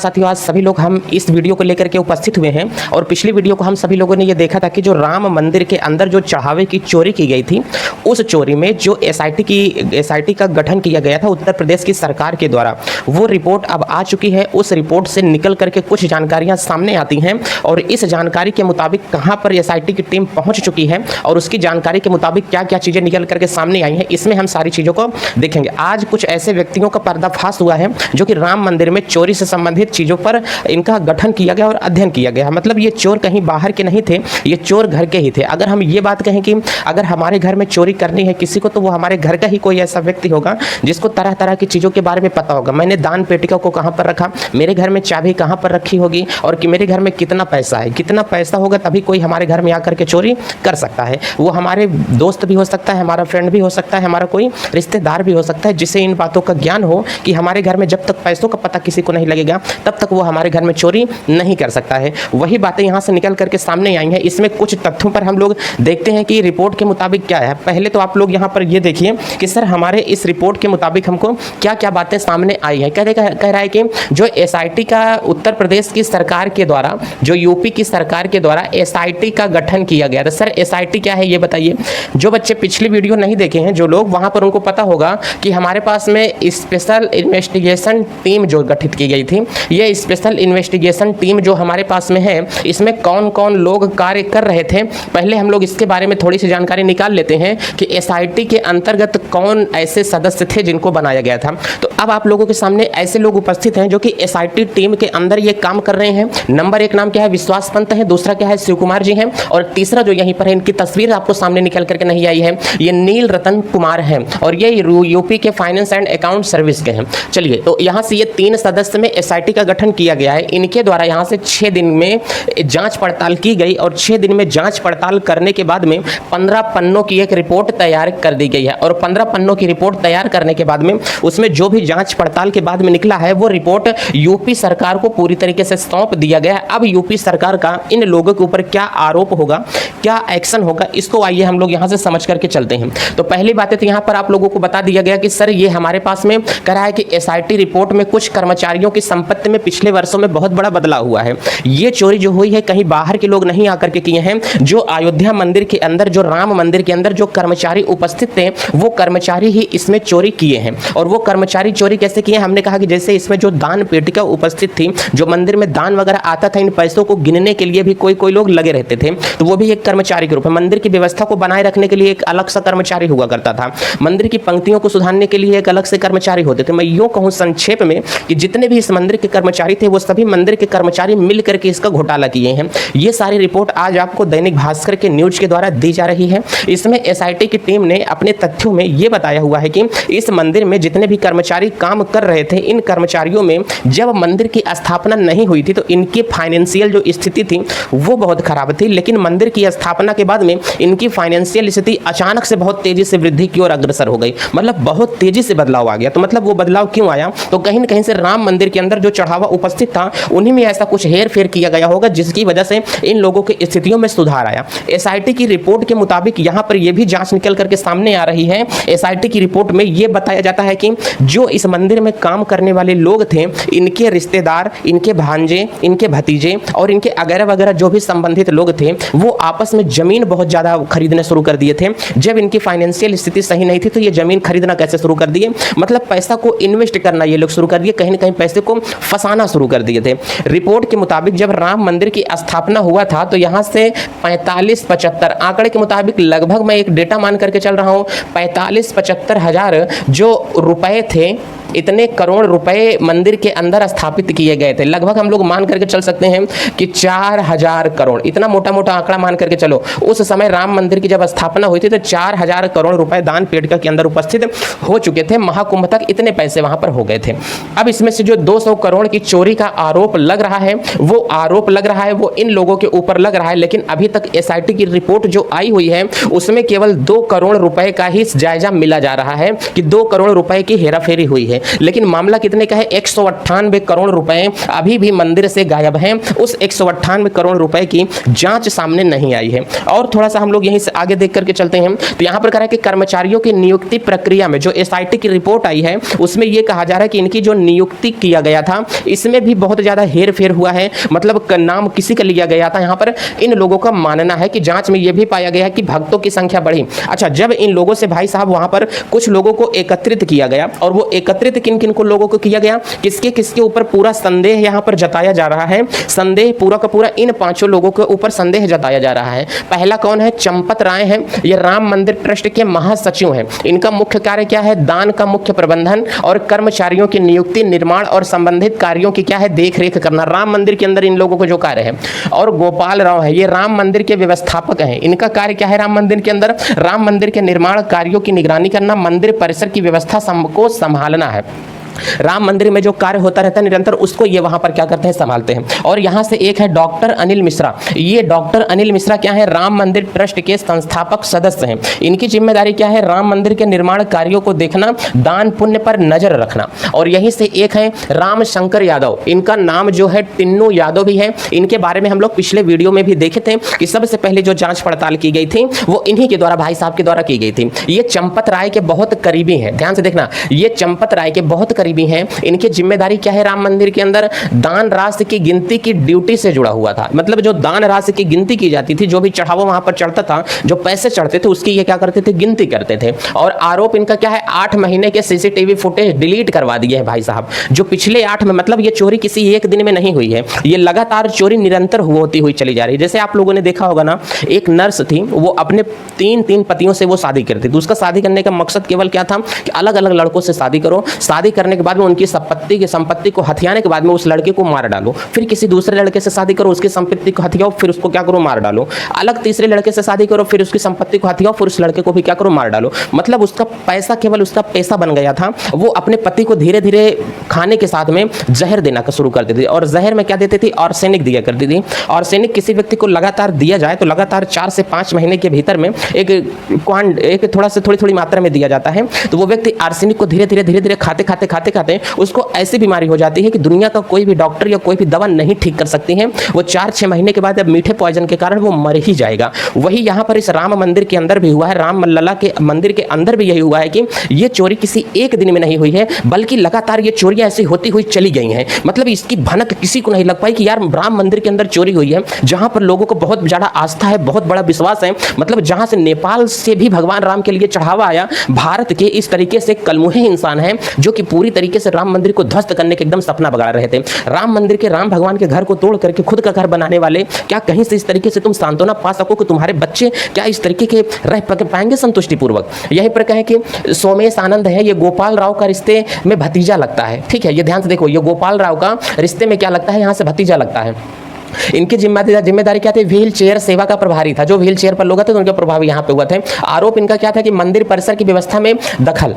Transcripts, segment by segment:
साथियों, आज सभी लोग हम इस वीडियो को लेकर के उपस्थित हुए हैं और पिछली वीडियो को हम सभी लोगों ने ये देखा था कि जो राम मंदिर के अंदर जो चढ़ावे की चोरी की गई थी, उस चोरी में जो एसआईटी का गठन किया गया था उत्तर प्रदेश की सरकार के द्वारा, वो रिपोर्ट अब आ चुकी है। उस रिपोर्ट से निकल करके कुछ जानकारियां सामने आती हैं और इस जानकारी के मुताबिक कहां पर एसआईटी की टीम पहुंच चुकी है और उसकी जानकारी के मुताबिक क्या क्या चीज़ें निकल करके सामने आई हैं, इसमें हम सारी चीज़ों को देखेंगे। आज कुछ ऐसे व्यक्तियों का पर्दाफाश हुआ है जो कि राम मंदिर में चोरी से संबंधित चीज़ों पर इनका गठन किया गया और अध्ययन किया गया। मतलब ये चोर कहीं बाहर के नहीं थे, ये चोर घर के ही थे। अगर हम ये बात कहें कि अगर हमारे घर में चोरी करनी है किसी को, तो वो हमारे घर का ही कोई ऐसा व्यक्ति होगा जिसको तरह तरह की चीज़ों के बारे में पता होगा। मैंने दान पेटिका को कहाँ पर रखा, मेरे घर में चाबी कहाँ पर रखी होगी और कि मेरे घर में कितना पैसा है, कितना पैसा होगा तभी कोई हमारे घर में आकर के चोरी कर सकता है। वो हमारे दोस्त भी हो सकता है, हमारा फ्रेंड भी हो सकता है, हमारा कोई रिश्तेदार भी हो सकता है, जिसे इन बातों का ज्ञान हो कि हमारे घर में जब तक पैसों का पता किसी को नहीं लगेगा तब तक वो हमारे घर में चोरी नहीं कर सकता है। वही बातें यहाँ से निकल करके सामने आई हैं। इसमें कुछ तथ्यों पर हम लोग देखते हैं कि रिपोर्ट के मुताबिक क्या है। पहले तो आप लोग यहाँ पर ये देखिए कि सर हमारे इस रिपोर्ट के मुताबिक हमको क्या क्या बातें सामने आई हैं। कह रहा है कि जो एसआईटी का उत्तर प्रदेश की सरकार के द्वारा, जो यूपी की सरकार के द्वारा एसआईटी का गठन किया गया था। सर एसआईटी क्या है ये बताइए। जो बच्चे पिछली वीडियो नहीं देखे हैं, जो लोग, वहाँ पर उनको पता होगा कि हमारे पास में स्पेशल इन्वेस्टिगेशन टीम जो गठित की गई थी, ये स्पेशल इन्वेस्टिगेशन टीम जो हमारे पास में है, इसमें कौन कौन लोग कार्य कर रहे थे। पहले हम लोग इसके बारे में थोड़ी सी जानकारी निकाल लेते हैं कि एसआईटी के अंतर्गत कौन ऐसे सदस्य थे जिनको बनाया गया था। तो अब आप लोगों के सामने ऐसे लोग उपस्थित हैं जो कि एसआईटी टीम के अंदर ये काम कर रहे हैं। नंबर एक नाम क्या है, विश्वास पंत है, दूसरा क्या है, शिव कुमार जी हैं, और तीसरा जो यहीं पर है, इनकी तस्वीर आपको सामने निकल करके नहीं आई है, ये नील रतन कुमार हैं और ये यूपी के फाइनेंस एंड अकाउंट सर्विस के हैं। चलिए, तो यहाँ से ये 3 सदस्य में एसआईटी का गठन किया गया है। इनके द्वारा यहाँ से 6 दिन में जांच पड़ताल की गई और 6 दिन में जांच पड़ताल करने के बाद में 15 पन्नों की एक रिपोर्ट तैयार कर दी गई है और 15 पन्नों की रिपोर्ट तैयार करने के बाद में उसमें जो भी जांच पड़ताल के बाद में निकला है, वो रिपोर्ट यूपी सरकार को पूरी तरीके से सौंप दिया गया है। अब यूपी सरकार का इन लोगों के ऊपर क्या आरोप होगा, क्या एक्शन होगा, इसको आइए हम लोग यहाँ से समझ करके चलते हैं। तो पहली बात है, तो यहाँ पर आप लोगों को बता दिया गया कि सर ये हमारे पास में कह रहा है कि एसआईटी रिपोर्ट में कुछ कर्मचारियों की संपत्ति में पिछले वर्षों में बहुत बड़ा बदलाव हुआ है। ये चोरी जो हुई है कहीं बाहर के लोग नहीं आकर के किए हैं। जो अयोध्या मंदिर के अंदर, जो राम मंदिर के अंदर जो कर्मचारी उपस्थित थे, वो कर्मचारी ही इसमें चोरी किए हैं। और वो कर्मचारी चोरी कैसे किए? हमने कहा कि जैसे इसमें जो दान पेटिका उपस्थित थी, जो मंदिर में दान वगैरह आता था, इन पैसों को गिनने के लिए भी कोई लोग लगे रहते थे, तो वो भी एक कर्मचारी के रूप में। मंदिर की व्यवस्था को बनाए रखने के लिए एक अलग सा कर्मचारी हुआ करता था। मंदिर की पंक्तियों को सुधारने के लिए एक अलग से कर्मचारी होते थे। मैं यूं कहूं संक्षेप में कि जितने भी इस मंदिर के कर्मचारी थे, वो सभी मंदिर के कर्मचारी मिल करके इसका घोटाला किए हैं। ये सारी रिपोर्ट आज आपको दैनिक भास्कर के न्यूज के द्वारा दी जा रही है। इसमें एसआईटी की टीम ने अपने तथ्यों में ये बताया हुआ है कि इस मंदिर में जितने भी कर्मचारी काम कर रहे थे, इन कर्मचारियों में जब मंदिर की स्थापना नहीं हुई थी तो इनकी फाइनेंशियल जो स्थिति थी वो बहुत खराब थी, लेकिन मंदिर की स्थापना के बाद में इनकी फाइनेंशियल स्थिति अचानक से बहुत तेजी से वृद्धि की ओर अग्रसर हो गई। मतलब बहुत तेजी से बदलाव आ गया। तो मतलब वो बदलाव क्यों आया? तो कहीं न कहीं से राम मंदिर के अंदर जो चढ़ावा उपस्थित था, उन्हीं में ऐसा कुछ हेर फेर किया गया होगा जिसकी वजह से इन लोगों की स्थितियों में सुधार आया। एसआईटी की रिपोर्ट के मुताबिक यहाँ पर यह भी जांच निकल करके सामने आ रही है। एसआईटी की रिपोर्ट में यह बताया जाता है कि जो इस मंदिर में काम करने वाले लोग थे, इनके रिश्तेदार, इनके भांजे, इनके भतीजे और इनके अगैरह वगैरह जो भी संबंधित लोग थे, वो आपस में जमीन बहुत ज्यादा खरीदने शुरू कर दिए थे। जब इनकी फाइनेंशियल स्थिति सही नहीं थी तो ये जमीन खरीदना कैसे शुरू कर दिए? मतलब पैसा को इन्वेस्ट करना ये लोग शुरू कर दिए, कहीं ना कहीं पैसे को फंसाना शुरू कर दिए थे। रिपोर्ट के मुताबिक जब राम मंदिर की स्थापना हुआ था तो यहाँ से 45-75 आंकड़े के मुताबिक, लगभग मैं एक डेटा मान करके चल रहा हूँ, 45-75 हजार जो रुपए थे, इतने करोड़ रुपए मंदिर के अंदर स्थापित किए गए थे। लगभग हम लोग मान करके चल सकते हैं कि 4000 करोड़, इतना मोटा मोटा आंकड़ा मान करके चलो। उस समय राम मंदिर की जब स्थापना हुई थी तो 4000 करोड़ रुपए दान पेटिका के अंदर उपस्थित हो चुके थे। महाकुंभ तक इतने पैसे वहां पर हो गए थे। अब इसमें से जो 200 करोड़ की चोरी का आरोप लग रहा है, वो इन लोगों के ऊपर लग रहा है, लेकिन अभी तक एसआईटी की रिपोर्ट जो आई हुई है उसमें केवल 2 करोड़ रुपए का ही जायजा मिला जा रहा है कि 2 करोड़ रुपए की हेराफेरी हुई है। है, लेकिन मामला कितने का है, 198 करोड़ रुपए अभी भी मंदिर से गायब हैं। उस 198 करोड़ रुपए की जांच सामने नहीं आई है। और थोड़ा सा हम लोग यहीं से आगे देख करके चलते हैं, तो यहां पर कह रहा है कि कर्मचारियों की नियुक्ति प्रक्रिया में जो एसआईटी की रिपोर्ट आई है उसमें यह कहा जा रहा है कि इनकी जो नियुक्ति किया गया था इसमें भी बहुत ज्यादा हेर फेर हुआ है, मतलब नाम किसी का लिया गया था। यहां पर इन लोगों का मानना है कि जांच में यह भी पाया गया कि भक्तों की संख्या बढ़ी। अच्छा, जब इन लोगों से भाई साहब वहां पर कुछ लोगों को एकत्रित किया गया, और वो एकत्रित किन किन को लोगों को किया गया, किसके किसके ऊपर पूरा संदेह यहां पर जताया जा रहा है, संदेह पूरा का पूरा इन 5 लोगों के ऊपर संदेह जताया जा रहा है। पहला कौन है, चंपत राय है, ये राम मंदिर ट्रस्ट के महासचिव हैं। इनका मुख्य कार्य क्या है, दान का मुख्य प्रबंधन और कर्मचारियों की नियुक्ति, निर्माण और संबंधित कार्यों की क्या है, देख रेख करना। राम मंदिर के अंदर इन लोगों को जो कार्य है। और गोपाल राव है, ये राम मंदिर के व्यवस्थापक हैं। इनका कार्य क्या है, राम मंदिर के अंदर राम मंदिर के निर्माण कार्यों की निगरानी करना, मंदिर परिसर की व्यवस्था को संभालना है। राम मंदिर में जो कार्य होता रहता है निरंतर, उसको ये वहां पर क्या करते हैं, संभालते हैं। और यहां से एक है डॉक्टर अनिल मिश्रा। ये डॉक्टर अनिल मिश्रा क्या है, राम मंदिर ट्रस्ट के संस्थापक सदस्य हैं। इनकी जिम्मेदारी क्या है, राम मंदिर के निर्माण कार्यों को देखना, दान पुण्य पर नजर रखना। और यहीं से एक है राम शंकर यादव, इनका नाम जो है टिन्नू यादव भी है। इनके बारे में हम लोग पिछले वीडियो में भी देखे थे कि सबसे पहले जो जांच पड़ताल की गई थी वो इन्हीं के द्वारा, भाई साहब के द्वारा की गई थी। ये चंपत राय के बहुत करीबी हैं, ध्यान से देखना, ये चंपत राय के बहुत करीबी हैं। इनकी जिम्मेदारी क्या है, राम मंदिर के अंदर दान राशि की गिनती की ड्यूटी से जुड़ा हुआ था। मतलब जो दान राशि की गिनती की जाती थी, जो भी चढ़ावा वहां पर चढ़ता था, जो पैसे चढ़ते थे, उसकी ये क्या करते थे, गिनती करते थे। और आरोप इनका क्या है, 8 महीने के सीसीटीवी फुटेज डिलीट करवा दिए हैं भाई साहब। जो पिछले 8 में, मतलब ये चोरी किसी एक दिन में नहीं हुई है, ये लगातार चोरी निरंतर होती हुई चली जा रही है। जैसे आप लोगों ने देखा होगा ना, एक नर्स थी, वो अपने 3 पतियों से वो शादी करती थी। उसका शादी करने का मकसद केवल क्या था कि अलग अलग लड़कों से शादी करो, शादी करने के बाद में उनकी संपत्ति को हथियाने के बाद में उस लड़के को मार डालो, फिर किसी दूसरे लड़के से शादी करो, उसकी संपत्ति को हथियाओ, फिर उसको क्या करो, मार डालो। अलग तीसरे लड़के से शादी करो, फिर उसकी संपत्ति को हथियाओ, फिर उस लड़के को भी क्या करो, मार डालो। मतलब उसका पैसा केवल उसका पैसा बन गया था। वो अपने पति को धीरे धीरे खाने के साथ में जहर देना शुरू कर देती थी। और जहर में क्या देती थी, आर्सेनिक दिया करती थी। आर्सेनिक किसी व्यक्ति को लगातार दिया जाए तो लगातार 4 से 5 महीने के भीतर में एक थोड़ी मात्रा में दिया जाता है, तो वो व्यक्ति आर्सेनिक को धीरे धीरे खाते उसको ऐसी बीमारी हो जाती है कि दुनिया का कोई भी डॉक्टर या कोई भी दवा नहीं ठीक कर सकती है। वो 4-6 महीने के बाद अब मीठे पॉइजन के कारण वो मर ही जाएगा। वही यहाँ पर इस राम मंदिर के अंदर भी हुआ है, राम लला के मंदिर के अंदर भी यही हुआ है कि ये चोरी किसी एक दिन में नहीं हुई है, बल्कि लगातार ये चोरियां ऐसी होती हुई चली गई हैं। मतलब इसकी भनक किसी को नहीं लग पाई कि यार राम मंदिर के अंदर चोरी हुई है, जहां पर लोगों को बहुत ज्यादा आस्था है, बहुत बड़ा विश्वास है। मतलब जहां से नेपाल से भी भगवान राम के लिए चढ़ावा आया, भारत के इस तरीके से कलमुहे इंसान हैं जो कि पूरी तरीके से राम मंदिर को ध्वस्त करने के एकदम सपना बगा रहे थे। राम मंदिर के, राम भगवान के घर को तोड़ करके खुद का घर बनाने वाले, क्या कहीं से इस तरीके से तुम सांत्वना पा सको कि तुम्हारे बच्चे क्या इस तरीके के रह पाएंगे संतुष्टि पूर्वक। यहीं पर कहें कि सोमेश आनंद है, ये गोपाल राव का रिश्ते में भतीजा लगता है। ठीक है, ये ध्यान से देखो, ये गोपाल राव का रिश्ते में क्या लगता है, यहां से भतीजा लगता है। इनकी जिम्मेदारी क्या थी, व्हील चेयर सेवा का प्रभारी था। जो व्हील चेयर पर लोग थे उनके प्रभावी यहाँ पे हुआ थे। आरोप इनका क्या था कि मंदिर परिसर की व्यवस्था में दखल।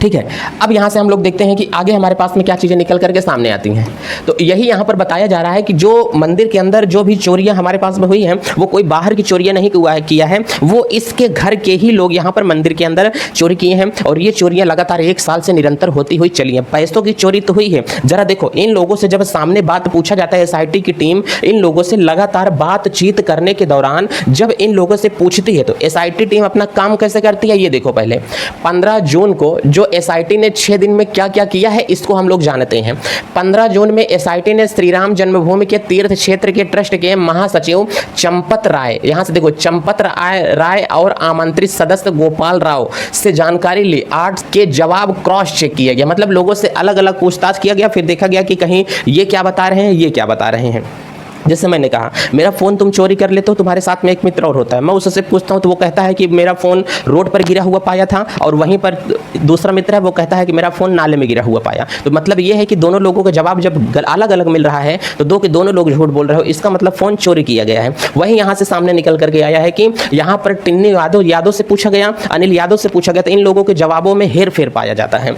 ठीक है, अब यहाँ से हम लोग देखते हैं कि आगे हमारे पास में क्या चीज़ें निकल करके सामने आती हैं। तो यही यहाँ पर बताया जा रहा है कि जो मंदिर के अंदर जो भी चोरियाँ हमारे पास में हुई हैं, वो कोई बाहर की चोरियाँ नहीं किया है, वो इसके घर के ही लोग यहाँ पर मंदिर के अंदर चोरी किए हैं। और ये चोरियाँ लगातार 1 साल से निरंतर होती हुई चली हैं। पैसों की चोरी तो हुई है। जरा देखो, इन लोगों से जब सामने बात पूछा जाता है, SIT की टीम इन लोगों से लगातार बातचीत करने के दौरान जब इन लोगों से पूछती है, तो SIT टीम अपना काम कैसे करती है, ये देखो। पहले 15 जून को जो SIT ने 6 दिन में क्या क्या किया है, इसको हम लोग जानते हैं। 15 जून में SIT ने श्री राम जन्मभूमि के तीर्थ क्षेत्र के ट्रस्ट के महासचिव चंपत राय, यहां से देखो, चंपत राय और आमंत्रित सदस्य गोपाल राव से जानकारी ली। 8 के जवाब क्रॉस चेक किया गया। मतलब लोगों से अलग अलग पूछताछ किया गया, फिर देखा गया कि कहीं ये क्या बता रहे हैं, ये क्या बता रहे हैं। जैसे मैंने कहा, मेरा फ़ोन तुम चोरी कर लेते हो, तुम्हारे साथ में एक मित्र और होता है, मैं उससे पूछता हूँ तो वो कहता है कि मेरा फ़ोन रोड पर गिरा हुआ पाया था, और वहीं पर दूसरा मित्र है वो कहता है कि मेरा फ़ोन नाले में गिरा हुआ पाया। तो मतलब ये है कि दोनों लोगों का जवाब जब अलग अलग मिल रहा है तो दोनों लोग झूठ बोल रहे हो, इसका मतलब फ़ोन चोरी किया गया है। वहीं यहाँ से सामने निकल करके आया है कि यहाँ पर टिन्नी यादव से पूछा गया, अनिल यादव से पूछा गया, तो इन लोगों के जवाबों में हेर फेर पाया जाता है।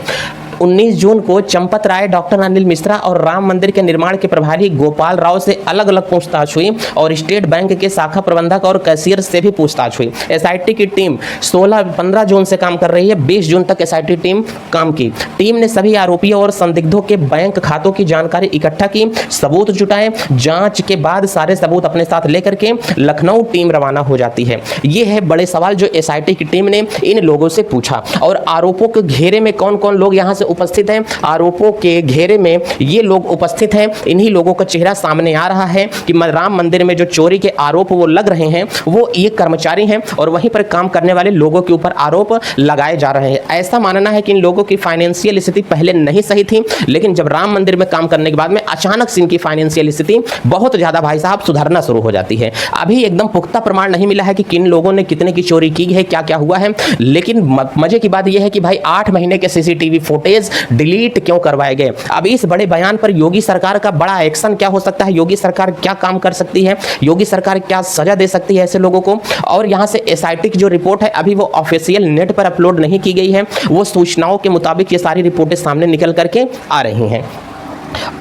19 जून को चंपत राय, डॉक्टर अनिल मिश्रा और राम मंदिर के निर्माण के प्रभारी गोपाल राव से अलग अलग पूछताछ हुई और स्टेट बैंक के शाखा प्रबंधक और कैशियर से भी पूछताछ हुई। एसआईटी की टीम 15 जून से काम कर रही है। 20 जून तक एसआईटी टीम काम की। टीम ने सभी आरोपियों और संदिग्धों के बैंक खातों की जानकारी इकट्ठा की, सबूत जुटाए। जांच के बाद सारे सबूत अपने साथ लेकर के लखनऊ टीम रवाना हो जाती है। ये है बड़े सवाल जो एसआईटी की टीम ने इन लोगों से पूछा। और आरोपों के घेरे में कौन कौन लोग यहां से उपस्थित हैं? आरोपों के घेरे में ये लोग उपस्थित हैं। इन्हीं लोगों का चेहरा सामने आ रहा है कि राम मंदिर में जो चोरी के आरोप वो लग रहे हैं वो ये कर्मचारी हैं और वहीं पर काम करने वाले लोगों के ऊपर आरोप लगाए जा रहे हैं। ऐसा मानना है कि इन लोगों की फाइनेंशियल स्थिति पहले नहीं सही थी, लेकिन जब राम मंदिर में काम करने के बाद में अचानक से इनकी फाइनेंशियल स्थिति बहुत ज्यादा भाई साहब सुधरना शुरू हो जाती है। अभी एकदम पुख्ता प्रमाण नहीं मिला है कि किन लोगों ने कितने की चोरी की है, क्या क्या हुआ है, लेकिन मजे की बात यह है कि भाई 8 महीने के सीसीटीवी फुटेज डिलीट क्यों करवाए गए। अब इस बड़े बयान पर योगी सरकार का बड़ा एक्शन क्या हो सकता है, योगी सरकार क्या काम कर सकती है, योगी सरकार क्या सजा दे सकती है ऐसे लोगों को। और यहां से एसआईटी की जो रिपोर्ट है अभी वो ऑफिशियल नेट पर अपलोड नहीं की गई है, वो सूचनाओं के मुताबिक ये सारी रिपोर्टें सामने निकल करके आ रही हैं।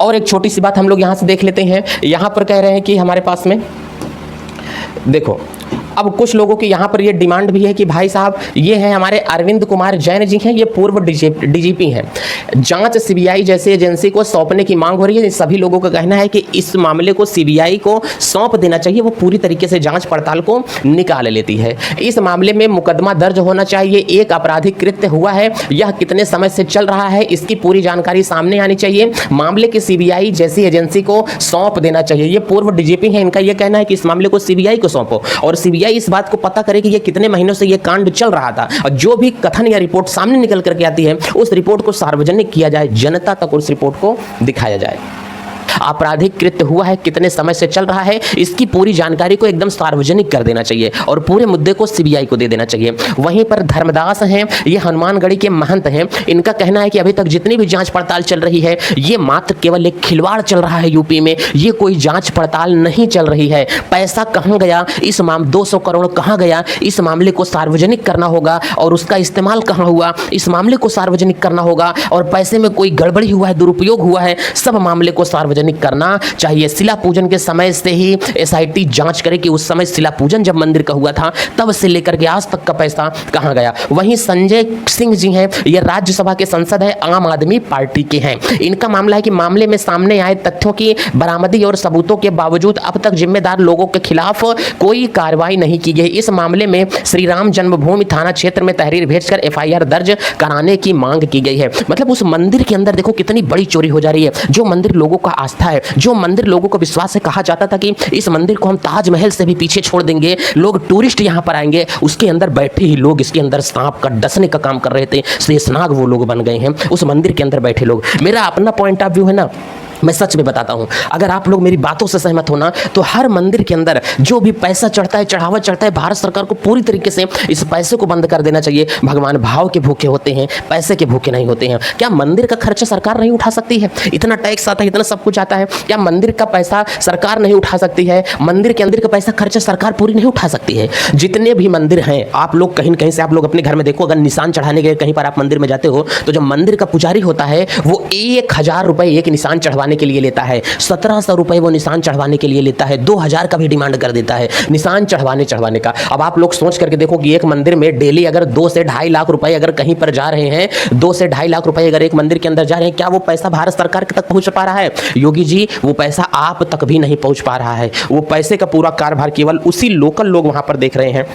और एक छोटी सी बात हम लोग यहां से देख लेते हैं। यहां पर कह रहे हैं कि हमारे पास में देखो, अब कुछ लोगों की यहाँ पर ये डिमांड भी है कि भाई साहब ये है हमारे अरविंद कुमार जैन जी हैं, ये पूर्व डीजीपी हैं। जांच सीबीआई जैसी एजेंसी को सौंपने की मांग हो रही है। सभी लोगों का कहना है कि इस मामले को सीबीआई को सौंप देना चाहिए, वो पूरी तरीके से जांच पड़ताल को निकाल लेती है। इस मामले में मुकदमा दर्ज होना चाहिए, एक आपराधिक कृत्य हुआ है, यह कितने समय से चल रहा है इसकी पूरी जानकारी सामने आनी चाहिए। मामले की सीबीआई जैसी एजेंसी को सौंप देना चाहिए। ये पूर्व डीजीपी हैं, इनका यह कहना है कि इस मामले को सीबीआई को सौंपो और सीबीआई इस बात को पता करे कि ये कितने महीनों से ये कांड चल रहा था और जो भी कथन या रिपोर्ट सामने निकल करके आती है उस रिपोर्ट को सार्वजनिक किया जाए, जनता तक उस रिपोर्ट को दिखाया जाए। आपराधिक कृत्य हुआ है, कितने समय से चल रहा है, इसकी पूरी जानकारी को एकदम सार्वजनिक कर देना चाहिए और पूरे मुद्दे को सीबीआई को दे देना चाहिए। वहीं पर धर्मदास हैं, ये हनुमानगढ़ी के महंत हैं। इनका कहना है कि अभी तक जितनी भी जांच पड़ताल चल रही है ये मात्र केवल एक खिलवाड़ चल रहा है यूपी में, ये कोई जांच पड़ताल नहीं चल रही है। पैसा कहां गया, इस 200 करोड़ कहां गया, इस मामले को सार्वजनिक करना होगा और उसका इस्तेमाल कहां हुआ, इस मामले को सार्वजनिक करना होगा और पैसे में कोई गड़बड़ी हुआ है, दुरुपयोग हुआ है, सब मामले को सार्वजनिक करना चाहिए। शिला पूजन के समय से ही एसआईटी जांच करे कि उस समय शिला पूजन जब मंदिर का हुआ था तब से लेकर के आज तक का पैसा कहां गया। वहीं संजय सिंह जी हैं, ये राज्यसभा के सांसद है, आम आदमी पार्टी के हैं। इनका मामला है कि मामले में सामने आए तथ्यों की बरामदी और सबूतों के बावजूद अब तक जिम्मेदार लोगों के खिलाफ कोई कार्रवाई नहीं की गई। इस मामले में श्री राम जन्मभूमि थाना क्षेत्र में तहरीर भेजकर एफआईआर दर्ज कराने की मांग की गई है। मतलब उस मंदिर के अंदर देखो कितनी बड़ी चोरी हो जा रही है। जो मंदिर लोगों का आस्था है, जो मंदिर लोगों को विश्वास से कहा जाता था कि इस मंदिर को हम ताजमहल से भी पीछे छोड़ देंगे, लोग टूरिस्ट यहां पर आएंगे, उसके अंदर बैठे ही लोग इसके अंदर सांप का डसने का काम कर रहे थे। शेषनाग वो लोग बन गए हैं उस मंदिर के अंदर बैठे लोग। मेरा अपना पॉइंट ऑफ व्यू है ना, मैं सच में बताता हूं, अगर आप लोग मेरी बातों से सहमत हो ना तो हर मंदिर के अंदर जो भी पैसा चढ़ता है, चढ़ावा चढ़ता है, भारत सरकार को पूरी तरीके से इस पैसे को बंद कर देना चाहिए। भगवान भाव के भूखे होते हैं, पैसे के भूखे नहीं होते हैं। क्या मंदिर का खर्चा सरकार नहीं उठा सकती है? इतना टैक्स आता है, इतना सब कुछ आता है, क्या मंदिर का पैसा सरकार नहीं उठा सकती है? मंदिर के अंदर का पैसा खर्चा सरकार पूरी नहीं उठा सकती है? जितने भी मंदिर हैं, आप लोग कहीं कहीं से आप लोग अपने घर में देखो, अगर निशान चढ़ाने के कहीं पर आप मंदिर में जाते हो तो जो मंदिर का पुजारी होता है वो 1000 रुपए एक निशान चढ़वाने के लिए लेता है, 1700 रुपए वो निशान चढ़वाने के लिए लेता है, 2000 का भी डिमांड कर देता है निशान चढ़वाने का। अब आप लोग सोच करके देखो कि एक मंदिर में डेली अगर 2 से 2.5 लाख रुपए अगर कहीं पर जा रहे हैं, 2 से 2.5 लाख रुपए अगर एक मंदिर के अंदर जा रहे हैं, क्या वो पैसा भारत सरकार तक पहुंच पा रहा है? योगी जी, वो पैसा आप तक भी नहीं पहुंच पा रहा है। वो पैसे का पूरा कारभार केवल उसी लोकल लोग वहां पर देख रहे हैं।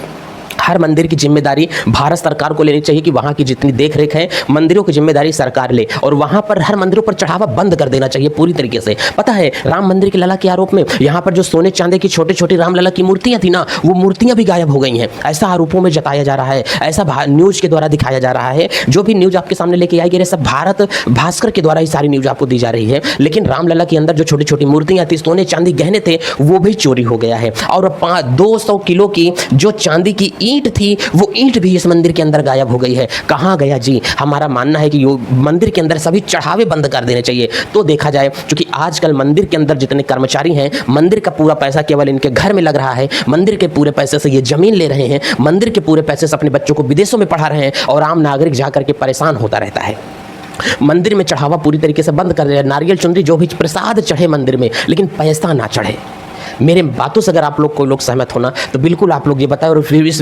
हर मंदिर की जिम्मेदारी भारत सरकार को लेनी चाहिए कि वहां की जितनी देखरेख है मंदिरों की जिम्मेदारी सरकार ले और वहां पर हर मंदिरों पर चढ़ावा बंद कर देना चाहिए पूरी तरीके से। पता है राम मंदिर के लला के आरोप में यहां पर जो सोने चांदी की छोटी छोटी रामलला की मूर्तियां थी ना, वो मूर्तियां भी गायब हो गई हैं, ऐसा आरोपों में जताया जा रहा है, ऐसा न्यूज के द्वारा दिखाया जा रहा है। जो भी न्यूज आपके सामने लेके आई गई सब भारत भास्कर के द्वारा ही सारी न्यूज आपको दी जा रही है। लेकिन रामलला के अंदर जो छोटी छोटी मूर्तियां थी, सोने चांदी गहने थे, वो भी चोरी हो गया है। और 200 किलो की जो चांदी की ईंट थी वो ईंट भी इस मंदिर के अंदर गायब हो गई है। कहां गया जी? हमारा मानना है कि मंदिर के अंदर सभी चढ़ावे बंद कर देने चाहिए। तो देखा जाए, क्योंकि आजकल मंदिर के अंदर जितने कर्मचारी हैं, मंदिर का पूरा पैसा केवल इनके घर में लग रहा है, मंदिर के पूरे पैसे से ये जमीन ले रहे हैं, मंदिर के पूरे पैसे से अपने बच्चों को विदेशों में पढ़ा रहे हैं और आम नागरिक जाकर के परेशान होता रहता है। मंदिर में चढ़ावा पूरी तरीके से बंद कर दिया, नारियल चुनरी जो भी प्रसाद चढ़े मंदिर में, लेकिन पैसा ना चढ़े। मेरे बातों से अगर आप लोग कोई लोग सहमत होना तो बिल्कुल आप लोग ये बताएं और फिर इस